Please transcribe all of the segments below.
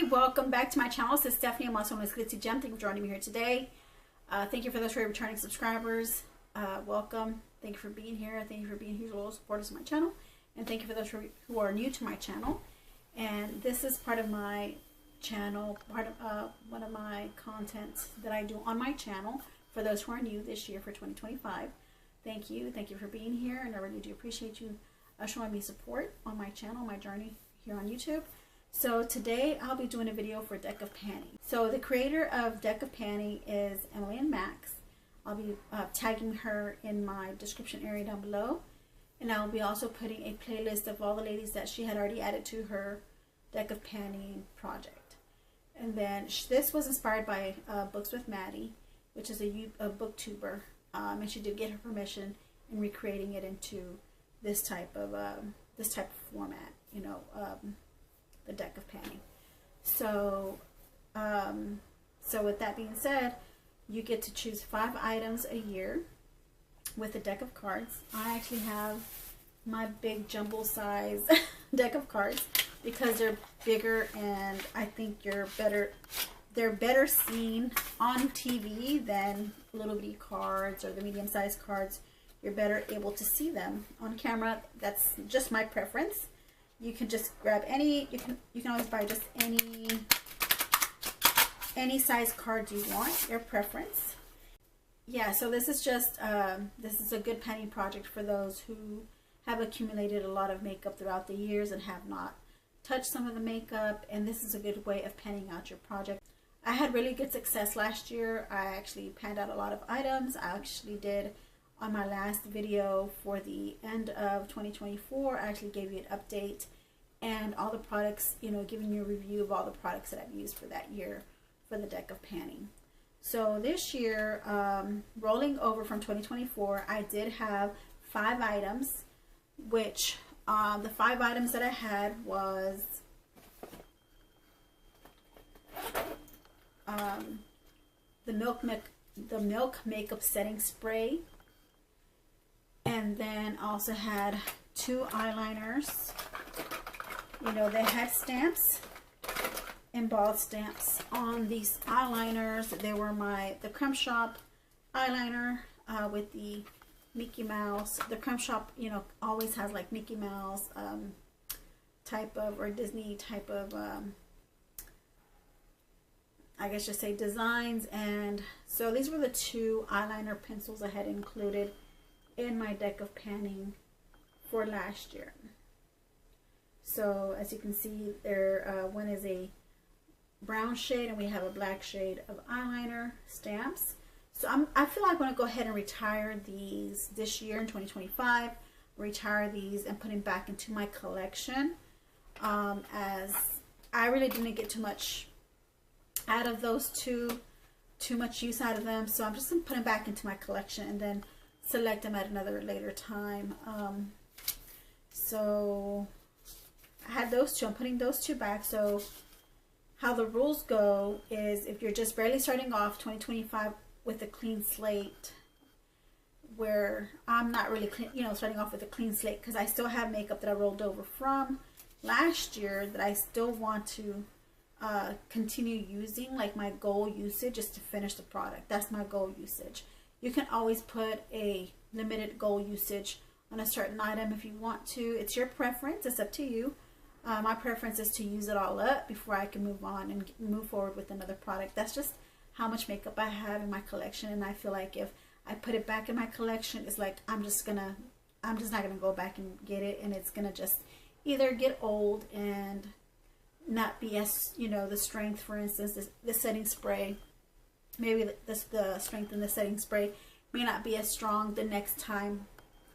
welcome back to my channel. This is Stephanie. I'm also on GENGLOW. Thank you for joining me here today. Thank you for those who are returning subscribers. Welcome. Thank you for being here. Thank you for being here, loyal supporters of my channel. And thank you for those who are new to my channel. And this is part of my channel, part of one of my contents that I do on my channel for those who are new this year for 2025. Thank you. Thank you for being here, and I really do appreciate you showing me support on my channel, my journey here on YouTube. So today I'll be doing a video for Deck of Panty. So the creator of Deck of Panty is Emily and Max. I'll be tagging her in my description area down below, and I'll be also putting a playlist of all the ladies that she had already added to her Deck of Panty project. And then this was inspired by Books with Maddie, which is a booktuber, and she did get her permission in recreating it into this type of format, you know, the Deck of Panty. So so with that being said, you get to choose 5 items a year with a deck of cards. I actually have my big jumbo size deck of cards because they're bigger, and I think they're better seen on TV than little bitty cards or the medium-sized cards. You're better able to see them on camera. That's just my preference. You can just grab any, you can always buy just any size cards you want, your preference. Yeah, so this is just this is a good panty project for those who have accumulated a lot of makeup throughout the years and have not touched some of the makeup, and this is a good way of panning out your project. I had really good success last year. I actually panned out a lot of items. I actually did, on my last video for the end of 2024, I actually gave you an update and all the products, you know, giving you a review of all the products that I've used for that year for the Deck of Panty. So this year, rolling over from 2024, I did have 5 items, which the 5 items that I had was the Milk Makeup Setting Spray, and then also had 2 eyeliners. You know, they had stamps, embossed stamps on these eyeliners. They were the Creme Shop eyeliner with the Mickey Mouse. The Creme Shop, you know, always has like Mickey Mouse type of, or Disney type of, I guess just say designs. And so these were the 2 eyeliner pencils I had included in my Deck of Panty for last year. So as you can see there, one is a brown shade and we have a black shade of eyeliner stamps. So I feel like I'm going to go ahead and retire these this year in 2025, retire these and put them back into my collection, as I really didn't get too much out of those too much use out of them. So I'm just going to put them back into my collection and then select them at another later time. So I had those 2. I'm putting those 2 back. So how the rules go is, if you're just barely starting off 2025 with a clean slate, where I'm not really clean, you know, starting off with a clean slate because I still have makeup that I rolled over from last year that I still want to continue using, like my goal usage is to finish the product. That's my goal usage. You can always put a limited goal usage on a certain item if you want to. It's your preference. It's up to you. My preference is to use it all up before I can move on and move forward with another product. That's just how much makeup I have in my collection, and I feel like if I put it back in my collection, it's like I'm just not gonna go back and get it, and it's gonna just either get old and not be as, you know, the strength, for instance, the setting spray, maybe the strength in the setting spray may not be as strong the next time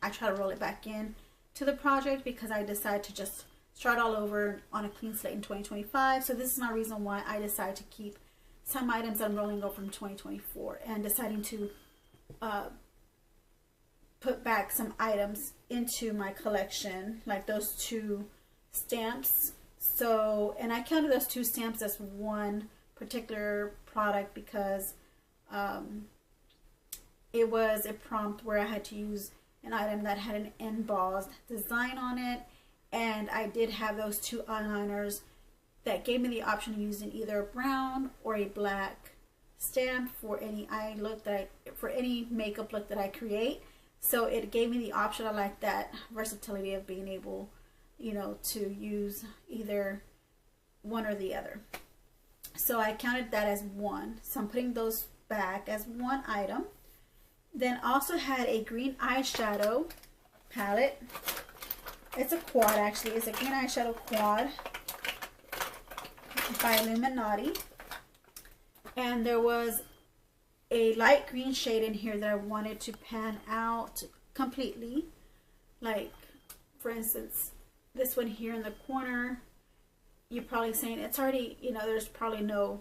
I try to roll it back in to the project, because I decide to just start all over on a clean slate in 2025. So this is my reason why I decided to keep some items that I'm rolling over from 2024 and deciding to put back some items into my collection, like those 2 stamps. So, and I counted those 2 stamps as one particular product because it was a prompt where I had to use an item that had an embossed design on it, and I did have those 2 eyeliners that gave me the option of using either a brown or a black stamp for any eye look that for any makeup look that I create. So it gave me the option. I like that versatility of being able, you know, to use either one or the other. So I counted that as one. So I'm putting those back as one item. Then also had a green eyeshadow palette. It's a quad actually. It's a green eyeshadow quad by Illuminati. And there was a light green shade in here that I wanted to pan out completely. Like, for instance, this one here in the corner, you're probably saying it's already, you know, there's probably no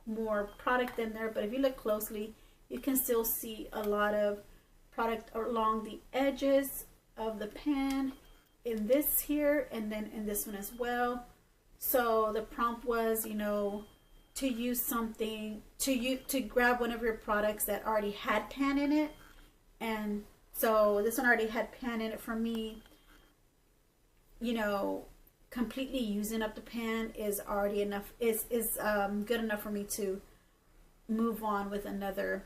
more product in there. But if you look closely, you can still see a lot of product along the edges of the pan in this here and then in this one as well. So the prompt was, you know, to use something, to grab one of your products that already had pan in it. And so this one already had pan in it. For me, you know, completely using up the pan is already enough, is good enough for me to move on with another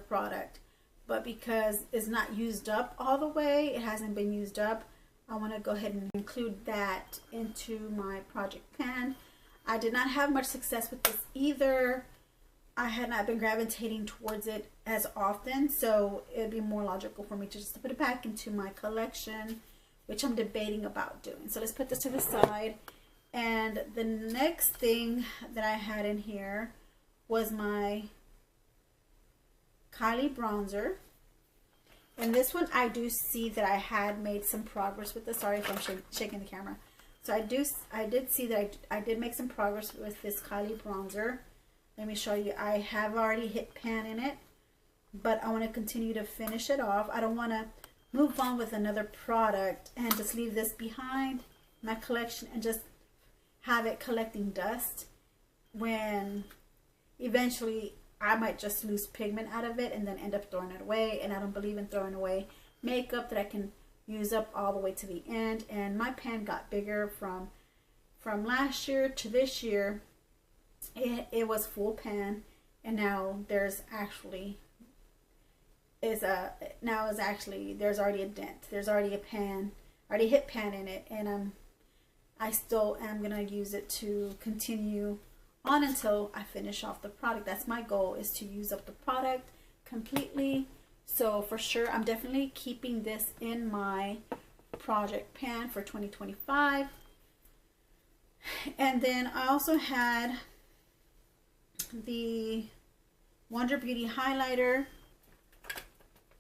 product. But because it's not used up all the way, it hasn't been used up, I want to go ahead and include that into my project pan. I did not have much success with this either. I had not been gravitating towards it as often, so it'd be more logical for me to just put it back into my collection, which I'm debating about doing. So let's put this to the side. And the next thing that I had in here was my Kylie bronzer. And this one, I do see that I had made some progress with this. Sorry if I'm shaking the camera. So I did see that I did make some progress with this Kylie bronzer. Let me show you. I have already hit pan in it, but I want to continue to finish it off. I don't want to move on with another product and just leave this behind my collection and just have it collecting dust when eventually I might just lose pigment out of it and then end up throwing it away. And I don't believe in throwing away makeup that I can use up all the way to the end. And my pan got bigger from last year to this year. It was full pan, and now there's actually there's already a dent. There's already a pan, already hit pan in it, and I still am gonna use it to continue on until I finish off the product. That's my goal, is to use up the product completely. So for sure, I'm definitely keeping this in my project pan for 2025. And then I also had the Wonder Beauty highlighter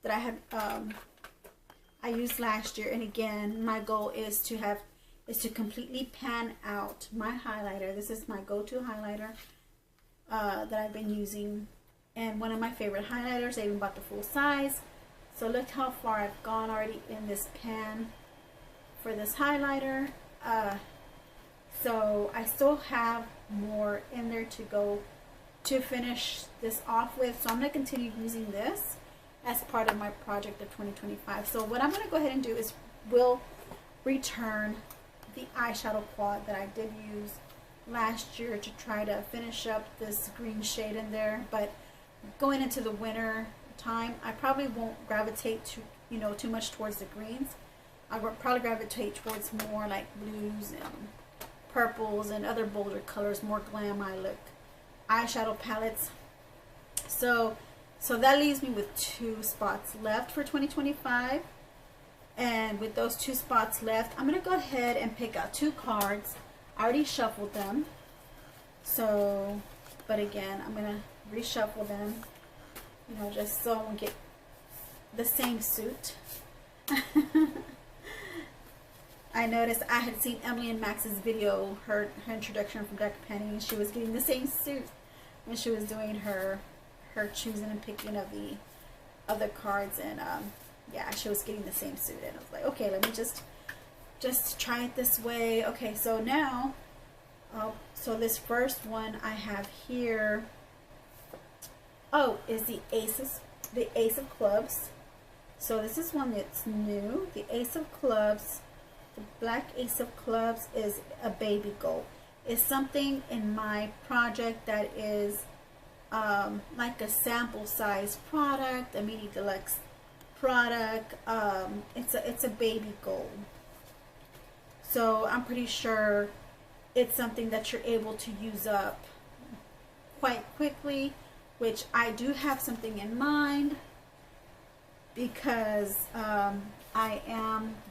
that I had I used last year. And again, my goal is to completely pan out my highlighter. This is my go-to highlighter that I've been using, and one of my favorite highlighters. I even bought the full size. So look how far I've gone already in this pan for this highlighter. So I still have more in there to go to finish this off with. So I'm going to continue using this as part of my project of 2025. So what I'm going to go ahead and do is we'll return the eyeshadow quad that I did use last year to try to finish up this green shade in there. But going into the winter time, I probably won't gravitate too much towards the greens. I'll probably gravitate towards more like blues and purples and other bolder colors, more glam eye look eyeshadow palettes. So that leaves me with 2 spots left for 2025. And with those 2 spots left, I'm going to go ahead and pick out 2 cards. I already shuffled them. So, but again, I'm going to reshuffle them, just so I won't get the same suit. I noticed I had seen Emily and Max's video, her introduction from Dr. Penny, and she was getting the same suit when she was doing her choosing and picking of the cards, and yeah, she was getting the same suit, and I was like, okay, let me just try it this way. Okay, so now, so this first one I have here, is the Ace of Clubs. So this is one that's new, the Ace of Clubs the Black Ace of Clubs is a baby gold. It's something in my project that is like a sample size product, a mini deluxe product. It's a baby gold. So I'm pretty sure it's something that you're able to use up quite quickly, which I do have something in mind, because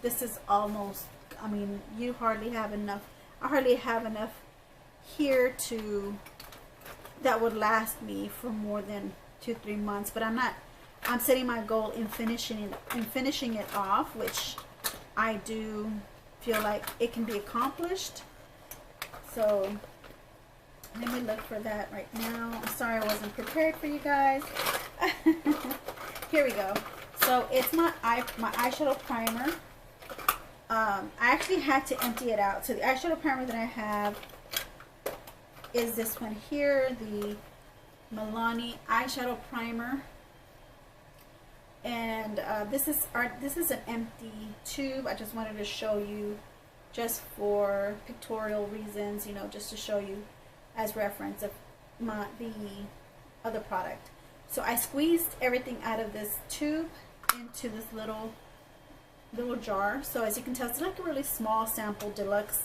this is almost, I mean, you hardly have enough. I hardly have enough here that would last me for more than 2-3 months, but I'm setting my goal in finishing it off, which I do feel like it can be accomplished. So let me look for that right now. I'm sorry I wasn't prepared for you guys. Here we go. So it's my eyeshadow primer. I actually had to empty it out. So the eyeshadow primer that I have is this one here, the Milani eyeshadow primer. And this is an empty tube. I just wanted to show you, just for pictorial reasons, you know, just to show you as reference of the other product. So I squeezed everything out of this tube into this little jar. So as you can tell, it's like a really small sample, deluxe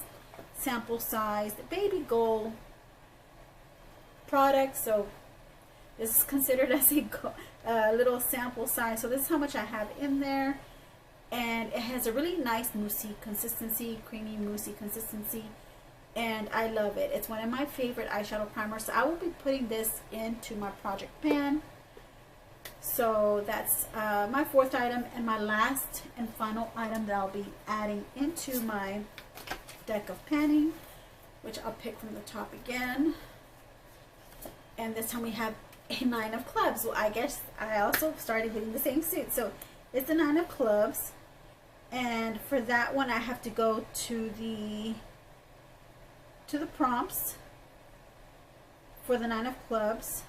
sample sized baby gold product. So this is considered as a little sample size. So this is how much I have in there, and it has a really nice moussey consistency, creamy moussey consistency, and I love it. It's one of my favorite eyeshadow primers. So I will be putting this into my project pan. So that's my fourth item, and my last and final item that I'll be adding into my deck of panning, which I'll pick from the top again. And this time we have a 9 of clubs. Well, I guess I also started getting the same suit. So it's the 9 of clubs, and for that one I have to go to the prompts for the 9 of clubs,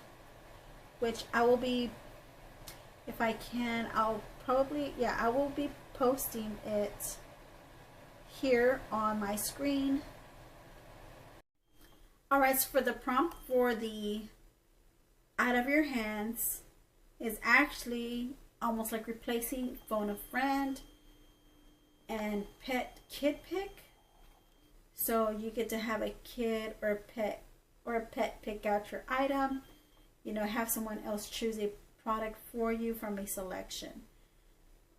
which I will be, if I can, I'll probably, yeah, I will be posting it here on my screen. Alright, so for the prompt for the out of your hands is actually almost like replacing phone a friend and pet kid pick. So you get to have a kid or a pet pick out your item, you know, have someone else choose a product for you from a selection.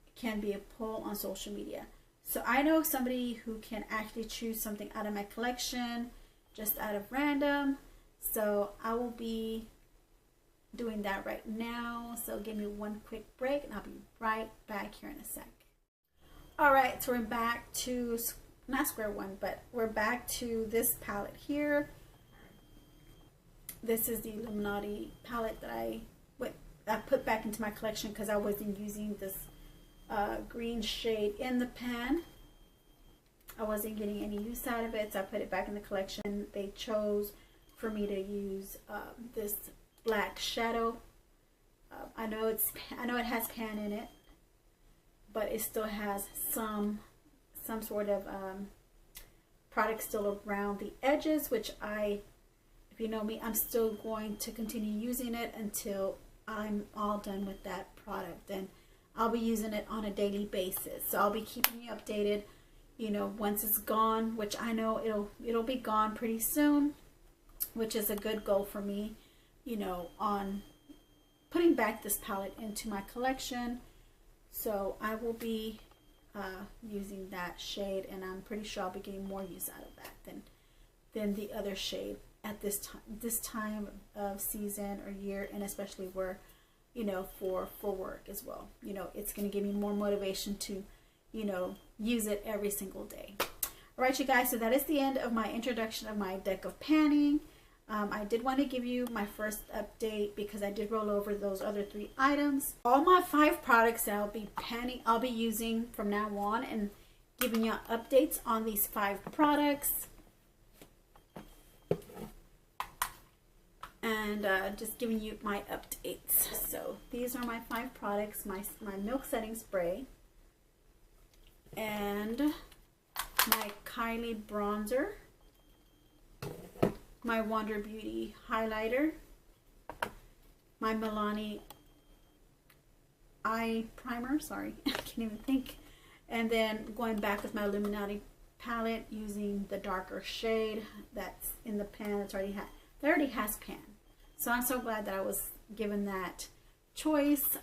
It can be a poll on social media. So I know somebody who can actually choose something out of my collection just out of random. So I will be doing that right now. So give me one quick break and I'll be right back here in a sec. Alright, so we're back to, not square one, but we're back to this palette here. This is the Illuminati palette that I put back into my collection because I wasn't using this green shade in the pan. I wasn't getting any use out of it, so I put it back in the collection. They chose for me to use this black shadow. I know it has pan in it, but it still has some sort of product still around the edges, which if you know me, I'm still going to continue using it until I'm all done with that product, and I'll be using it on a daily basis. So I'll be keeping you updated, you know, once it's gone, which I know it'll be gone pretty soon, which is a good goal for me, you know, on putting back this palette into my collection. So I will be using that shade, and I'm pretty sure I'll be getting more use out of that than the other shade at this time of season or year, and especially where, you know, for work as well. You know, it's going to give me more motivation to, you know, use it every single day. All right, you guys, so that is the end of my introduction of my deck of panning. I did want to give you my first update because I did roll over those other 3 items. All my 5 products that I'll be panning, I'll be using from now on, and giving you updates on these 5 products. And just giving you my updates. So these are my 5 products. My milk setting spray, and my Kylie bronzer, my Wonder Beauty highlighter, my Milani eye primer, sorry, I can't even think, and then going back with my Illuminati palette using the darker shade that's in the pan that already has pan. So I'm so glad that I was given that choice,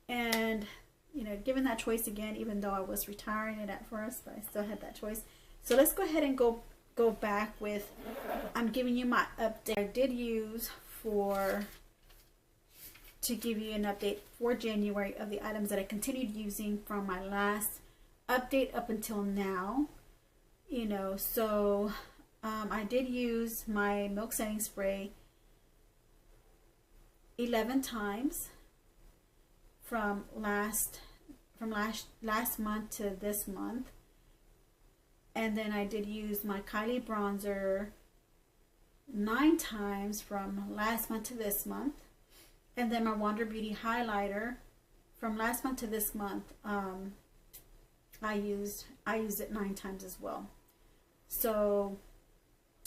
and you know, given that choice again, even though I was retiring it at first, but I still had that choice. So let's go ahead and go back with, I'm giving you my update I did use to give you an update for January of the items that I continued using from my last update up until now. You know, so I did use my milk setting spray 11 times from last month to this month, and then I did use my Kylie bronzer 9 times from last month to this month, and then my Wonder Beauty highlighter from last month to this month, I used it 9 times as well. So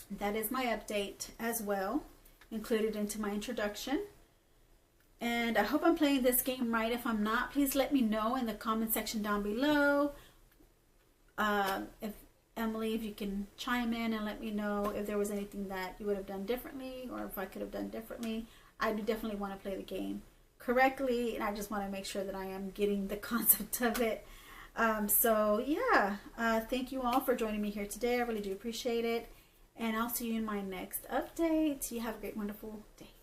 that is my update as well, included into my introduction. And I hope I'm playing this game right. If I'm not, please let me know in the comment section down below. If Emily, if you can chime in and let me know if there was anything that you would have done differently, or if I could have done differently. I do definitely want to play the game correctly, and I just want to make sure that I am getting the concept of it. So yeah, thank you all for joining me here today. I really do appreciate it, and I'll see you in my next update. You have a great, wonderful day.